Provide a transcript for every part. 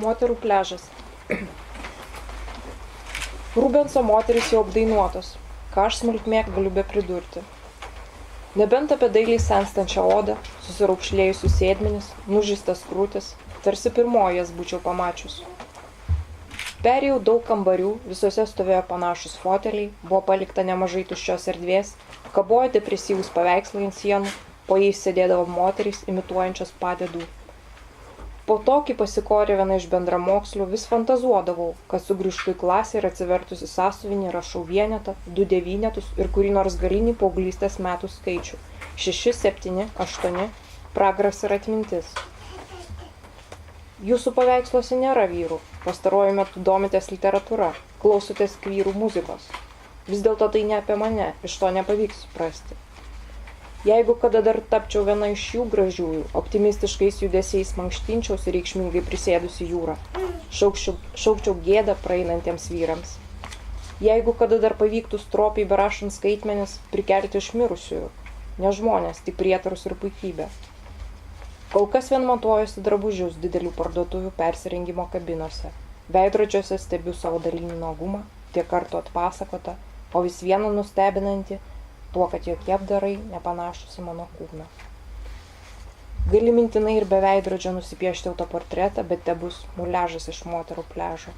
Moterų pliažas. Rubenso moterys jau apdainuotos, ką aš smulkmėk galiu be pridurti. Nebent apie dailiai senstančią odą, susiraukšlėjusius sėdmenis, nužystas krūtis, tarsi pirmoji jas būčiau pamačius. Perėjau daug kambarių, visose stovėjo panašus foteliai, buvo palikta nemažai tuščios erdvės, kabojo depresyvūs paveikslai ant sienų, po jais sėdėdavo moterys imituojančios padėdų. Po to, kai pasikorė viena iš bendramokslių, vis fantazuodavau, kad sugrįžtu į klasę ir atsivertusi sąsiuvinį rašau vienetą, 2 devynetus ir kurį nors galinį paauglystės metų skaičių. 6, 7, 8, pragaras ir atmintis. Jūsų paveiksluose nėra vyrų, pastaruoju metu domitės literatūra, klausotės vyrų muzikos. Vis dėlto tai ne apie mane, iš to nepavyks suprasti. Jeigu kada dar tapčiau viena iš jų gražiųjų, optimistiškais judesiais mankštinčiaus ir reikšmingai prisėdusi jūrą, šaukčiau gėdą praeinantiems vyrams. Jeigu kada dar pavyktų stropiai berašant skaitmenis prikelti iš mirusiųjų, ne žmonės, tik prietarus ir puikybę. Kol kas vien matuojuosi drabužius didelių parduotuvių persirengimo kabinose. Veidrodžiuose stebiu savo dalinį nuogumą, tiek kartų atpasakota, o vis vieną nustebinantį, tuo, kad jokie apdarai nepanašus į mano kūną. Gali mintinai ir be veidrodžio nusipiešti autoportretą, bet te bus muliažas iš moterų pliažo.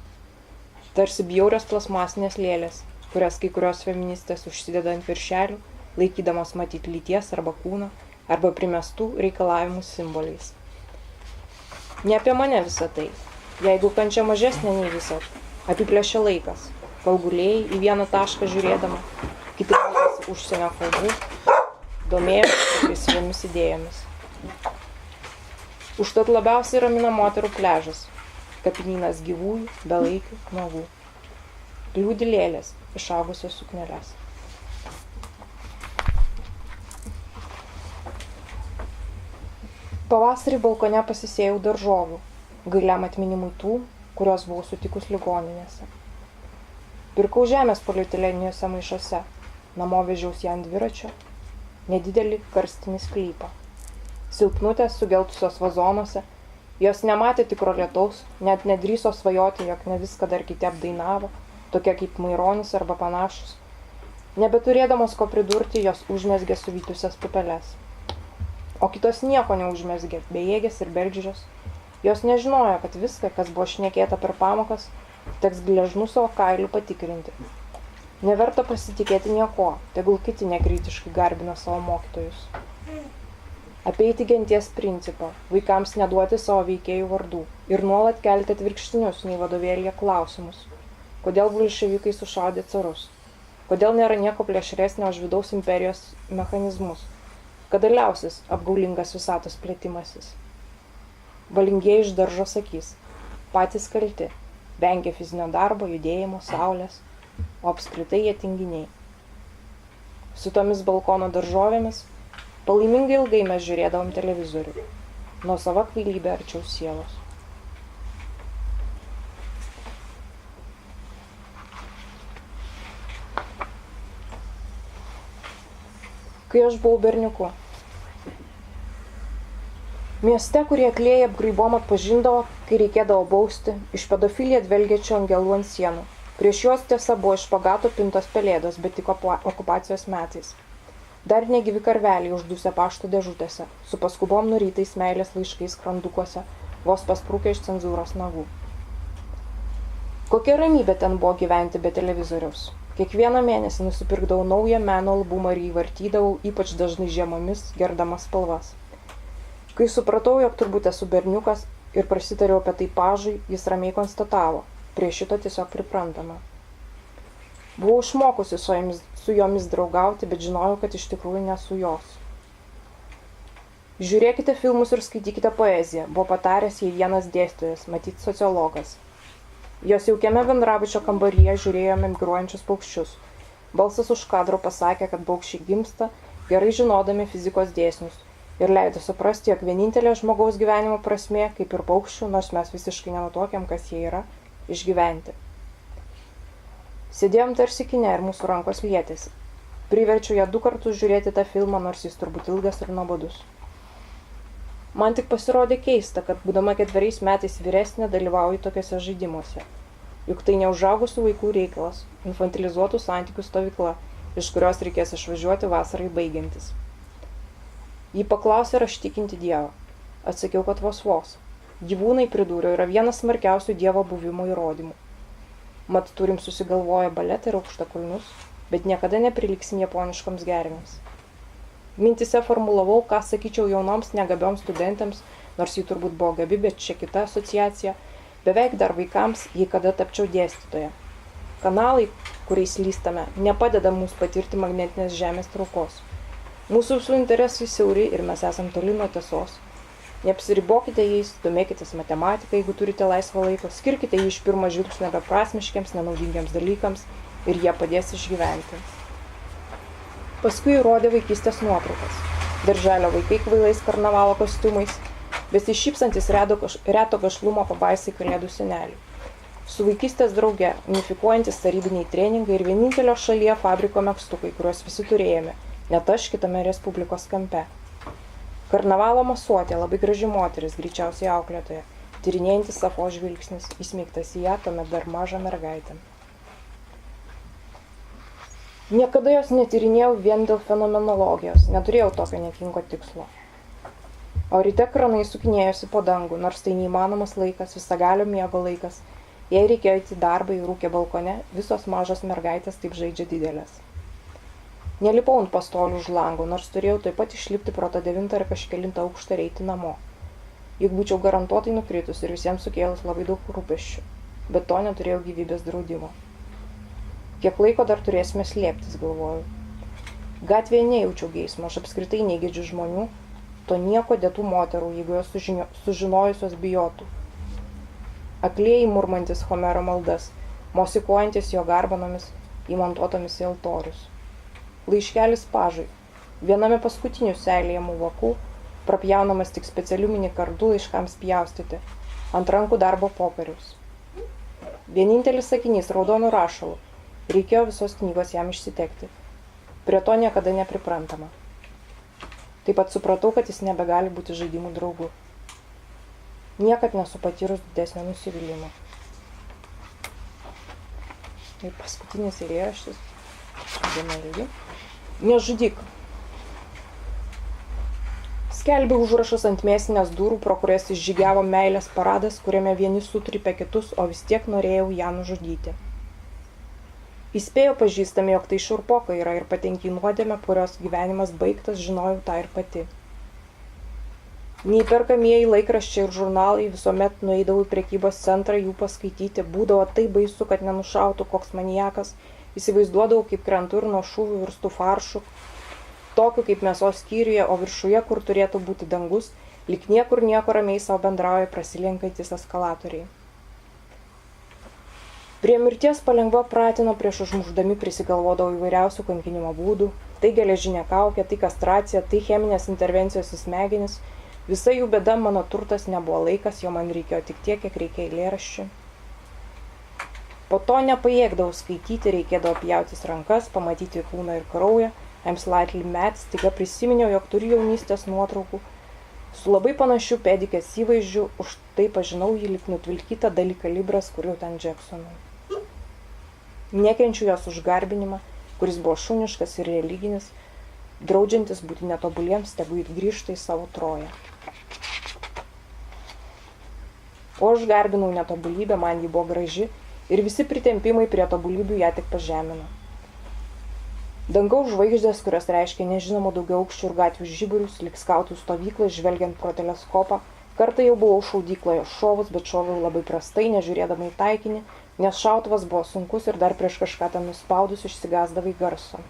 Tarsi bjaurios plasmasinės lėlės, kurias kai kurios feministės užsideda ant viršelių, laikydamas matyti lyties arba kūną, arba primestų reikalavimų simboliais. Ne apie mane visą tai. Jeigu kančia mažesnė nei visą, apiplėšia laikas, kol gulėjai į vieną tašką žiūrėdama, kiti užsienio kalbų, domėjosi agresyviomis idėjomis. Užtat labiausiai ramina moterų pliažas, kapinynas gyvųjų, belaikių, nuogų. Liūdi lėlės, išaugusios sukneles. Pavasarį balkone pasisėjau daržovių, gailiam atminimui tų, kurios buvau sutikus ligoninėse. Pirkau žemės polietileniniuose maišuose. Namo vežiausi ant dviračio, nedidelį karstinį sklypą. Silpnutės sugeltusios vazonuose, jos nematė tikro lietaus, net nedrįso svajoti, jog ne viską dar kiti apdainavo, tokie kaip Maironis arba panašus. Nebeturėdamos ko pridurti, jos užmezgė suvytusias pupeles. O kitos nieko neužmezgė, bejėgės ir bergždžios. Jos nežinojo, kad viską, kas buvo šnekėta per pamokas, teks gležnų savo kailių patikrinti. Neverta pasitikėti nieko, tegul kiti nekritiškai garbina savo mokytojus. Apeiti genties principą, vaikams neduoti savo veikėjų vardų ir nuolat kelti atvirkštinius nei vadovėlyje klausimus. Kodėl bolševikai sušaudė carus? Kodėl nėra nieko plėšresnio už vidaus imperijos mechanizmus? Kada liausis apgaulingas visatos plėtimasis? Valingieji iš daržo sakys, patys kalti, vengia fizinio darbo, judėjimo, saulės, o apskritai jie tinginiai. Su tomis balkono daržovėmis palaimingai ilgai mes žiūrėdavom televizorių, nuo sava kvailybė arčiau sielos. Kai aš buvau berniuku. Mieste, kurie aklėjai apgraibom atpažindavo, kai reikėdavo bausti, iš pedofiliją dvelgiančių angelų ant sienų. Prieš juos tiesa buvo iš špagato pintos pelėdos, bet tik okupacijos metais. Dar negyvi karveliai uždusę pašto dėžutėse, su paskubom nurytais meilės laiškais skrandukuose, vos pasprūkę iš cenzūros nagų. Kokia ramybė ten buvo gyventi be televizoriaus. Kiekvieną mėnesį nusipirkdavau naują meno albumą ir jį vartydavau, ypač dažnai žiemomis, gerdamas spalvas. Kai supratau, jog turbūt esu berniukas ir prasitariau apie tai pažui, jis ramiai konstatavo. Prie šito tiesiog priprantama. Buvau išmokusi su jomis draugauti, bet žinojau, kad iš tikrųjų nesu jos. Žiūrėkite filmus ir skaitykite poeziją, buvo pataręs jai vienas dėstytojas, matyt sociologas. Jos jaukiame bendrabučio kambaryje žiūrėjome migruojančius paukščius. Balsas už kadro pasakė, kad paukščiai gimsta, gerai žinodami fizikos dėsnius, ir leido suprasti, jog vienintelė žmogaus gyvenimo prasmė, kaip ir paukščių, nors mes visiškai nenutuokiam, kas jie yra, išgyventi. Sėdėjom tarsi kine ir mūsų rankos lietėsi. Priverčiau ją 2 kartus žiūrėti tą filmą, nors jis turbūt ilgas ir nuobodus. Man tik pasirodė keista, kad būdama 4 metais vyresnė dalyvauju tokiuose žaidimuose. Juk tai neužaugusių vaikų reikalas, infantilizuotų santykių stovykla, iš kurios reikės išvažiuoti vasarai baigiantis. Ji paklausė, ar aš tikinti Dievą. Atsakiau, kad vos. Gyvūnai, pridūriau, yra vienas smarkiausių Dievo buvimo įrodymų. Mat turim susigalvoję baletą ir aukštakulnius, bet niekada nepriliksim japoniškoms gervėms. Mintise formulavau, ką sakyčiau jaunoms negabioms studentėms, nors jų turbūt buvo gabi, bet čia kita asociacija, beveik dar vaikams, jei kada tapčiau dėstytoja. Kanalai, kuriais lystame, nepadeda mums patirti magnetinės žemės traukos. Mūsų visų interesai siauri ir mes esam toli nuo tiesos. Neapsiribokite jais, domėkitės matematiką, jeigu turite laisvą laiką, skirkite jį iš pirmo žvilgsnio beprasmiškiams, nenaudingiams dalykams ir jie padės išgyventi. Paskui rodė vaikystės nuotraukas. Darželio vaikai kvailais karnavalo kostiumais, besišypsantis reto gašlumo pabaisai kalėdų senelių. Su vaikystės drauge, unifikuojantis tarybiniai treningai ir vienintelio šalyje fabriko megztukai, kuriuos visi turėjome, net aš kitame Respublikos kampe. Karnavalo masuotė, labai graži moteris, greičiausiai auklėtoja, tyrinėjantis Safo žvilgsnis, įsmeigtas į ją, tuomet dar mažą mergaitę. Niekada jos netyrinėjau vien dėl fenomenologijos, neturėjau tokio niekingo tikslo. O ryte kranai sukinėjosi po dangų, nors tai neįmanomas laikas, visagalio miego laikas. Jei reikėjo eiti darbą į rūkę balkone, visos mažos mergaitės taip žaidžia didelės. Nelipau ant pastolių už langų, nors turėjau taip pat išlipti pro tą 9 ar kažkelintą aukštą ir eiti namo. Juk būčiau garantuotai nukritus ir visiems sukėlus labai daug rūpesčių, bet to neturėjau gyvybės draudimo. Kiek laiko dar turėsime slėptis, galvojau. Gatvėje nejaučiau geismo, aš apskritai negedžiu žmonių, to nieko dėtų moterų, jeigu jos sužinojusios bijotų. Aklieji murmantis Homero maldas, mosikuojantis jo garbanomis, įmontuotomis į altorius. Laiškelis pažui, viename paskutinių seilėjamų vokų, prapjaunamas tik specialių minikardu laiškams pjaustyti, ant rankų darbo popieriaus. Vienintelis sakinys raudonų rašalų. Reikėjo visos knygos jam išsitekti. Prie to niekada nepriprantama. Taip pat supratau, kad jis nebegali būti žaidimų draugu. Niekad nesu patyrus didesnio nusivylimo. Ir paskutinis eilėraštis. Nežudyk. Skelbė užrašas ant mėsinės durų, pro kurias išžygiavo meilės paradas, kuriame vieni sutrypė kitus, o vis tiek norėjau ją nužudyti. Įspėjo pažįstami, jog tai šurpoka yra ir patenki nuodėmę, kurios gyvenimas baigtas, žinojau tą ir pati. Neįperkamieji laikraščiai ir žurnalai visuomet nueidavau į prekybos centrą jų paskaityti, būdavo tai baisu, kad nenušautų koks maniakas, įsivaizduodavau, kaip krentu ir nuo šūvių virstų faršų, tokiu kaip mėsos skyriuje, o viršuje, kur turėtų būti dangus, lyg niekur nieko ramiai savo bendrauja prasilenkantis eskalatoriai. Prie mirties palengva pratino, prieš užmušdami prisigalvodavo įvairiausių kankinimo būdų, tai geležinė kaukė, tai kastracija, tai cheminės intervencijos į smegenis, visa jų bėda mano turtas nebuvo laikas, jo man reikėjo tik tiek, kiek reikia eilėraščių. Po to nepajėgdavau skaityti, reikėdavo pjautis rankas, pamatyti kūną ir kraują, I'm slightly mad, staiga prisiminiau, jog turiu jaunystės nuotraukų, su labai panašiu pedikės įvaizdžiu, už tai pažinau jį lyg nutvilkytą dalį kalibras, kurių ten Jacksonui. Nekenčiu jos užgarbinimą, kuris buvo šuniškas ir religinis, draudžiantis būti netobuliems, tegu grįžta į savo troją. O aš garbinau netobulybę, man ji buvo graži ir visi pritempimai prie tobulybių ją tik pažemino. Dangaus žvaigždės, kurios reiškia nežinomo daugiaaukščių ir gatvių žiburius, lyg skautų stovyklą, žvelgiant pro teleskopą, kartą jau buvau šaudykloje šovus, bet šoviau labai prastai, nežiūrėdama į taikinį, nes šautuvas buvo sunkus ir dar prieš kažką ten nuspaudus išsigąsdavai garso.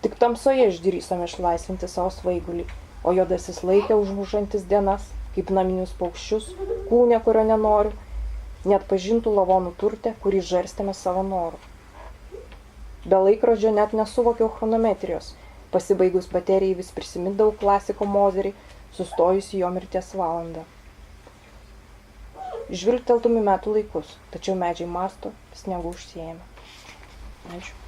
Tik tamsoje išdrįsome išlaisvinti savo svaigulį, o juodasis laikė užmušantis dienas, kaip naminius paukščius, kūne, kurio nenoriu, net pažintų lavonų turtę, kurį žarstėme savo noru. Be laikrodžio net nesuvokiau chronometrijos, pasibaigus baterijai vis prisimindavau klasiko Mozerį, sustojusi jo mirties valandą. Žvilgteltum į metų laikus, tačiau medžiai masto, sniegu užsiėmė. Ačiū.